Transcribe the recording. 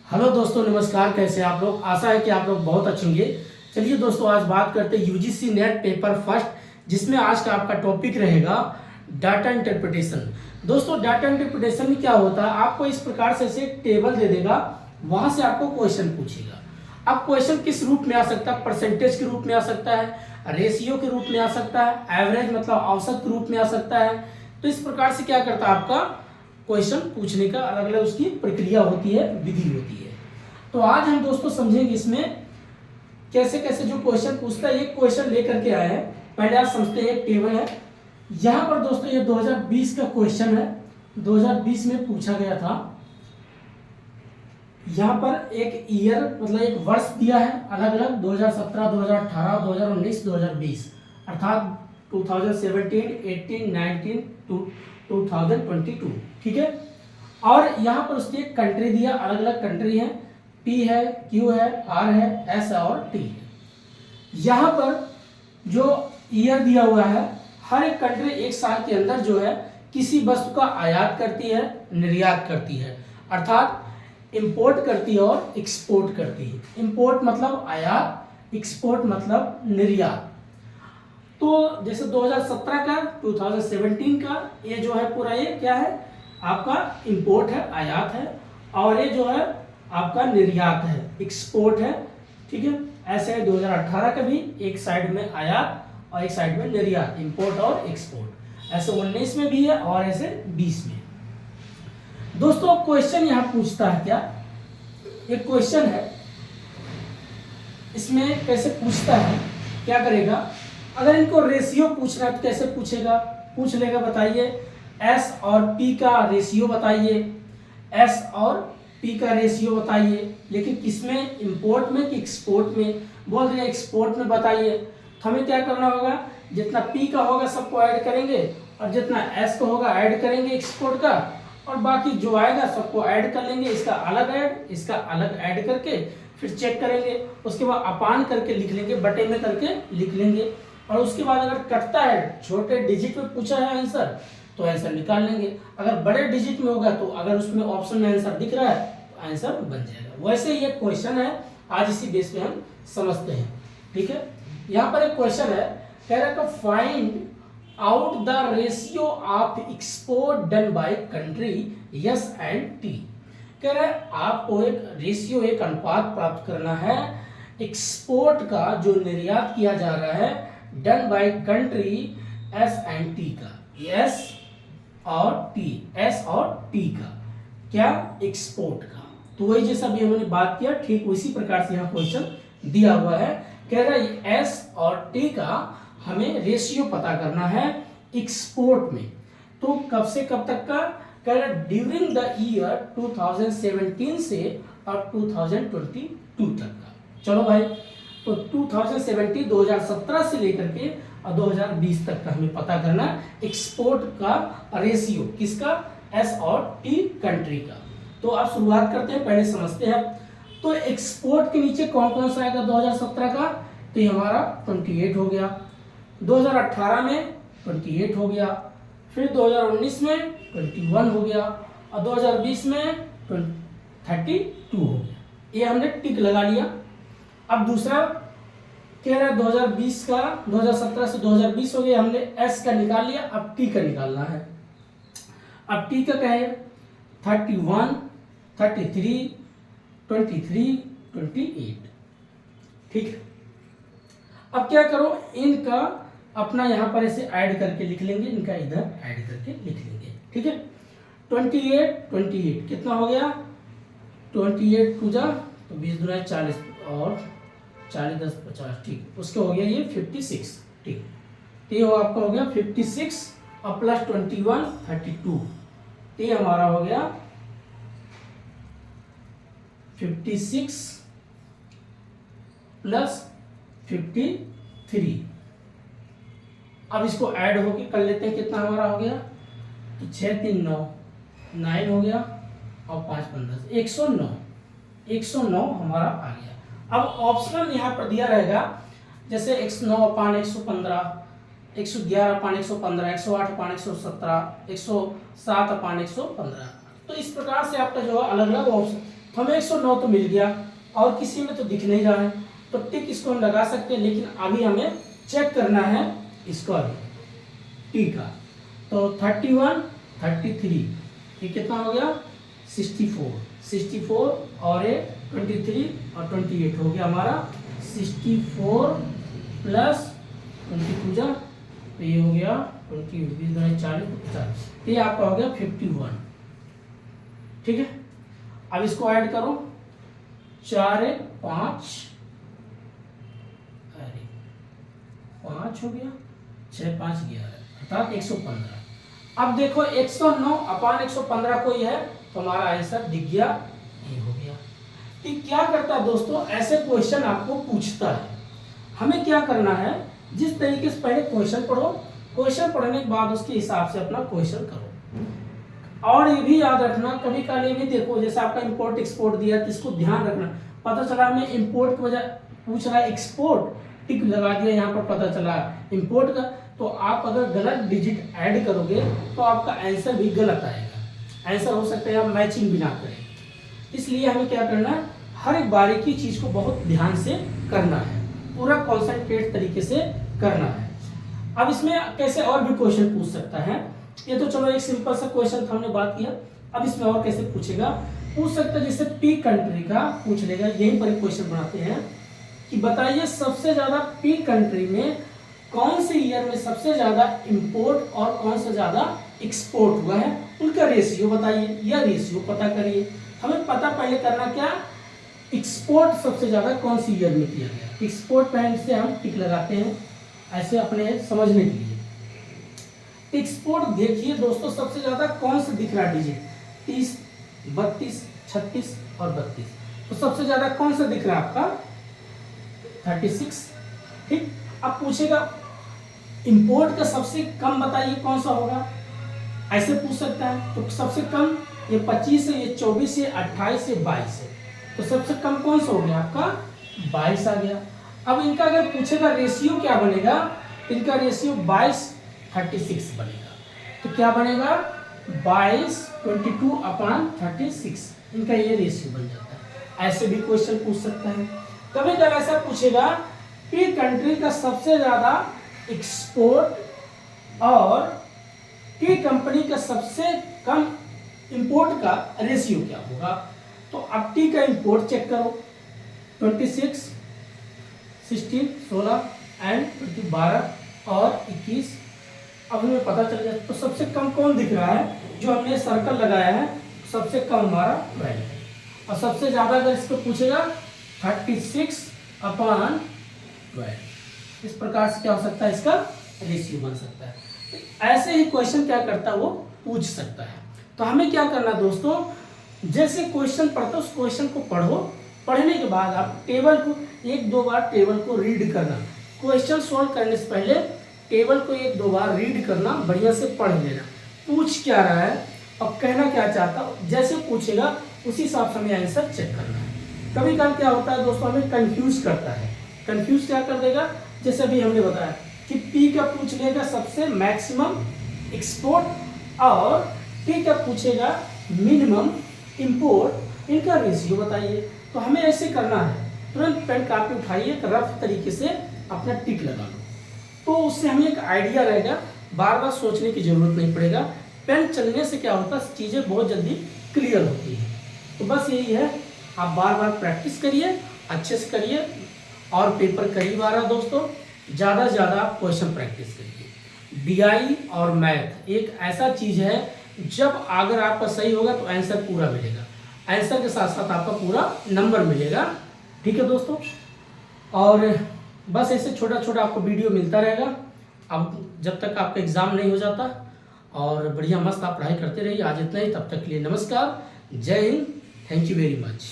Hello दोस्तों, नमस्कार। कैसे हैं आप लोग? आशा है कि आप लोग बहुत अच्छे होंगे। चलिए दोस्तों, आज बात करते हैं यूजीसी नेट पेपर फर्स्ट, जिसमें आज का आपका टॉपिक रहेगा डाटा इंटरप्रिटेशन। दोस्तों, डाटा इंटरप्रिटेशन में क्या होता है, आपको इस प्रकार से एक टेबल दे देगा, वहां से आपको क्वेश्चन पूछेगा। अब क्वेश्चन किस रूप में आ सकता है? परसेंटेज के रूप में आ सकता है, रेशियो के रूप में आ सकता है, एवरेज मतलब औसत के रूप में आ सकता है। तो इस प्रकार से क्या करता है, आपका क्वेश्चन पूछने का अलग अलग उसकी प्रक्रिया होती है, विधि होती है। तो आज हम दोस्तों समझेंगे इसमें कैसे कैसे जो क्वेश्चन पूछता है। एक क्वेश्चन लेकर के आए हैं, पहले आप समझते हैं। एक टेबल है यहाँ पर दोस्तों, ये 2020 का क्वेश्चन है। 2020 में पूछा गया था। यहाँ पर एक ईयर मतलब एक वर्ष दिया है अलग अलग, 2017, 2018, 2019, 2020, अर्थात 2017, 18, 19 टू 2022। ठीक है। और यहाँ पर उसकी एक कंट्री दिया, अलग अलग कंट्री है, पी है, क्यू है, आर है, एस है और टी है। यहाँ पर जो ईयर दिया हुआ है, हर एक कंट्री एक साल के अंदर जो है किसी वस्तु का आयात करती है, निर्यात करती है, अर्थात इंपोर्ट करती है और एक्सपोर्ट करती है। इंपोर्ट मतलब आयात, एक्सपोर्ट मतलब निर्यात। तो जैसे 2017 का, 2017 का ये जो है पूरा, ये क्या है आपका इंपोर्ट है, आयात है, और ये जो है आपका निर्यात है, एक्सपोर्ट है। ठीक है। ऐसे है 2018 का भी, एक साइड में आयात और एक साइड में निर्यात, इंपोर्ट और एक्सपोर्ट। ऐसे 19 में भी है और ऐसे 20 में। दोस्तों, क्वेश्चन यहां पूछता है क्या, एक क्वेश्चन है, इसमें कैसे पूछता है, क्या करेगा, अगर इनको रेशियो पूछना है तो कैसे पूछेगा, पूछ लेगा। बताइए एस और पी का रेशियो बताइए, एस और पी का रेशियो बताइए, लेकिन किसमें, इंपोर्ट में कि एक्सपोर्ट में? बोल रहे एक्सपोर्ट में बताइए। तो हमें क्या करना होगा, जितना पी का होगा सबको ऐड करेंगे, और जितना एस का होगा ऐड करेंगे एक्सपोर्ट का, और बाकी जो आएगा सबको ऐड कर लेंगे, इसका अलग ऐड, इसका अलग ऐड करके फिर चेक करेंगे। उसके बाद अपान करके लिख लेंगे, बटे में करके लिख लेंगे। और उसके बाद अगर कटता है, छोटे डिजिट में पूछा है आंसर, तो आंसर निकाल लेंगे। अगर बड़े डिजिट में होगा, तो अगर उसमें ऑप्शन में आंसर दिख रहा है तो आंसर बन जाएगा। वैसे ये क्वेश्चन है, आज इसी बेस पे हम समझते हैं। ठीक है। यहाँ पर एक क्वेश्चन है, कह रहा है find out the ratio of export done by country yes and T. कह रहा है आपको एक रेशियो, एक अनुपात प्राप्त करना है एक्सपोर्ट का, जो निर्यात किया जा रहा है, done by country S and T का, एस और टी, एस और टी का, क्या, एक्सपोर्ट का। तो वही जैसा भी हमने बात किया, ठीक उसी प्रकार से यहाँ क्वेश्चन दिया हुआ है। कह रहा है एस और टी का हमें रेशियो पता करना है एक्सपोर्ट में। तो कब से कब तक का, कह रहा है ड्यूरिंग द ईयर 2017 से और 2022 तक का। चलो भाई, तो 2017 से लेकर के और 2020 तक का हमें पता करना एक्सपोर्ट का रेशियो, किसका, एस और टी कंट्री का। तो आप शुरुआत करते हैं, पहले समझते हैं। तो एक्सपोर्ट के नीचे कौन कौन सा आएगा 2017 का, तो ये हमारा 28 हो गया, 2018 में 28 हो गया, फिर 2019 में 21 हो गया, और 2020 में 32 हो गया। ये हमने टिक लगा लिया। अब दूसरा कह रहा है 2020 का, 2017 से 2020 हो गया, हमने एस का निकाल लिया, अब टी का निकालना है। अब टी का क्या है, 31, 33, 23, 28। ठीक है। अब क्या करो, इनका अपना यहाँ पर ऐसे ऐड करके लिख लेंगे, इनका इधर ऐड करके लिख लेंगे। ठीक है। 28 कितना हो गया, 28 टू जा तो 20 दूना 40, और 40 10 50। ठीक, उसके हो गया ये 56। ठीक, तो ये आपका हो गया 56 और प्लस 21 32। ये हमारा हो गया 56 प्लस 53। अब इसको ऐड होके कर लेते हैं, कितना हमारा हो गया, तो 6 3 9 9 हो गया, और 5 15 109। 109 हमारा आ गया। अब ऑप्शनल यहाँ पर दिया रहेगा, जैसे 109 अपान 115, 111 अपान 115, 108 अपान 117, 107 अपान 115। तो इस प्रकार से आपका जो है अलग अलग ऑप्शन तो हमें 109 तो मिल गया और किसी में तो दिख नहीं रहा है, तो टिक इसको हम लगा सकते हैं, लेकिन अभी हमें चेक करना है इसको अभी टी का। तो 31, 33, ये कितना हो गया 64 और ये 23 और 28 हो गया हमारा 64 प्लस 22 जा, तो ये हो गया 20, 20, 40, 50, ये आपका हो गया 51। ठीक है, अब इसको ऐड करो 4, 1, 5, अरे 5 हो गया, 6, 5, 11, अर्थात 115। अब देखो 109 अपान 115 कोई है, तो हमारा आंसर दिख गया, ये हो गया। कि क्या करता है दोस्तों, ऐसे क्वेश्चन आपको पूछता है, हमें क्या करना है, जिस तरीके से पहले क्वेश्चन पढ़ो, क्वेश्चन पढ़ने के बाद उसके हिसाब से अपना क्वेश्चन करो। और ये भी याद रखना, कभी कभी भी देखो, जैसे आपका इंपोर्ट एक्सपोर्ट दिया तो इसको ध्यान रखना, पता चला हमें इंपोर्ट की वजह पूछ रहा है, एक्सपोर्ट टिक लगा दिया, यहाँ पर पता चला इंपोर्ट का, तो आप अगर गलत डिजिट ऐड करोगे तो आपका आंसर भी गलत आएगा, आंसर हो सकता है आप मैचिंग भी ना करें। इसलिए हमें क्या करना है, हर एक बारीकी चीज को बहुत ध्यान से करना है, पूरा कॉन्सेंट्रेट तरीके से करना है। अब इसमें कैसे और भी क्वेश्चन पूछ सकता है, ये तो चलो एक सिंपल सा क्वेश्चन था, हमने बात किया। अब इसमें और कैसे पूछेगा, पूछ सकता है जैसे पी कंट्री का पूछ लेगा, यहीं पर एक क्वेश्चन बनाते हैं कि बताइए सबसे ज्यादा पी कंट्री में कौन से ईयर में सबसे ज्यादा इंपोर्ट और कौन सा ज्यादा एक्सपोर्ट हुआ है, उनका रेशियो बताइए या रेशियो पता करिए। हमें पता पहले करना क्या, एक्सपोर्ट सबसे ज्यादा कौन सी ईयर में किया गया, एक्सपोर्ट पॉइंट से हम टिक लगाते हैं ऐसे अपने समझने के लिए। एक्सपोर्ट देखिए दोस्तों, सबसे ज्यादा कौन सा दिख रहा डिजिट, 30, 32, 36 और 32, तो सबसे ज्यादा कौन सा दिख रहा है आपका 36। ठीक, अब पूछेगा इंपोर्ट का सबसे कम बताइए कौन सा होगा, ऐसे पूछ सकता है। तो सबसे कम ये 25 है, ये 24 है, 28 है, 22 है, तो सबसे कम कौन सा हो गया आपका 22 आ गया। अब इनका अगर पूछेगा रेशियो क्या बनेगा, इनका रेशियो 22:36 बनेगा, तो क्या बनेगा 22/36, इनका ये रेशियो बन जाता है। ऐसे भी क्वेश्चन पूछ सकता है। कभी कभी ऐसा पूछेगा पी कंट्री का सबसे ज्यादा एक्सपोर्ट और पी कंपनी का सबसे कम इंपोर्ट का रेशियो क्या होगा। तो अब टी का इंपोर्ट चेक करो, 26, 16, 16 एंड 12 और 21। अब हमें पता चल जाए तो सबसे कम कौन दिख रहा है, जो हमने सर्कल लगाया है सबसे कम हमारा 12 है, और सबसे ज्यादा अगर इसको पूछेगा 36/12। इस प्रकार से क्या हो सकता है, इसका रेशियो बन सकता है। ऐसे ही क्वेश्चन क्या करता है, वो पूछ सकता है। तो हमें क्या करना दोस्तों, जैसे क्वेश्चन पढ़ते उस क्वेश्चन को पढ़ो, पढ़ने के बाद आप टेबल को 1-2 बार टेबल को रीड करना, क्वेश्चन सोल्व करने से पहले टेबल को 1-2 बार रीड करना, बढ़िया से पढ़ लेना, पूछ क्या रहा है और कहना क्या चाहता, जैसे पूछेगा उसी हिसाब से हमें आंसर चेक करना है। कभी कभी क्या होता है दोस्तों, हमें कंफ्यूज करता है, कंफ्यूज क्या कर देगा, जैसे अभी हमने बताया कि पी का पूछ लेगा सबसे मैक्सिमम एक्सपोर्ट और टी का पूछेगा मिनिमम इंपोर्ट, इनका रेशियो बताइए। तो हमें ऐसे करना है, तुरंत पेन कापी उठाइए, एक रफ तरीके से अपना टिक लगा लो, तो उससे हमें एक आइडिया रहेगा, बार बार सोचने की जरूरत नहीं पड़ेगा। पेन चलने से क्या होता है, चीज़ें बहुत जल्दी क्लियर होती है। तो बस यही है, आप बार बार प्रैक्टिस करिए, अच्छे से करिए, और पेपर करीब आ रहा दोस्तों, ज़्यादा से ज़्यादा क्वेश्चन प्रैक्टिस करिए। डीआई और मैथ एक ऐसा चीज़ है, जब अगर आपका सही होगा तो आंसर पूरा मिलेगा, आंसर के साथ साथ आपका पूरा नंबर मिलेगा। ठीक है दोस्तों, और बस ऐसे छोटा छोटा आपको वीडियो मिलता रहेगा, अब जब तक आपका एग्ज़ाम नहीं हो जाता, और बढ़िया मस्त आप पढ़ाई करते रहिए। आज इतना ही, तब तक के लिए नमस्कार, जय Hind, thank you very much.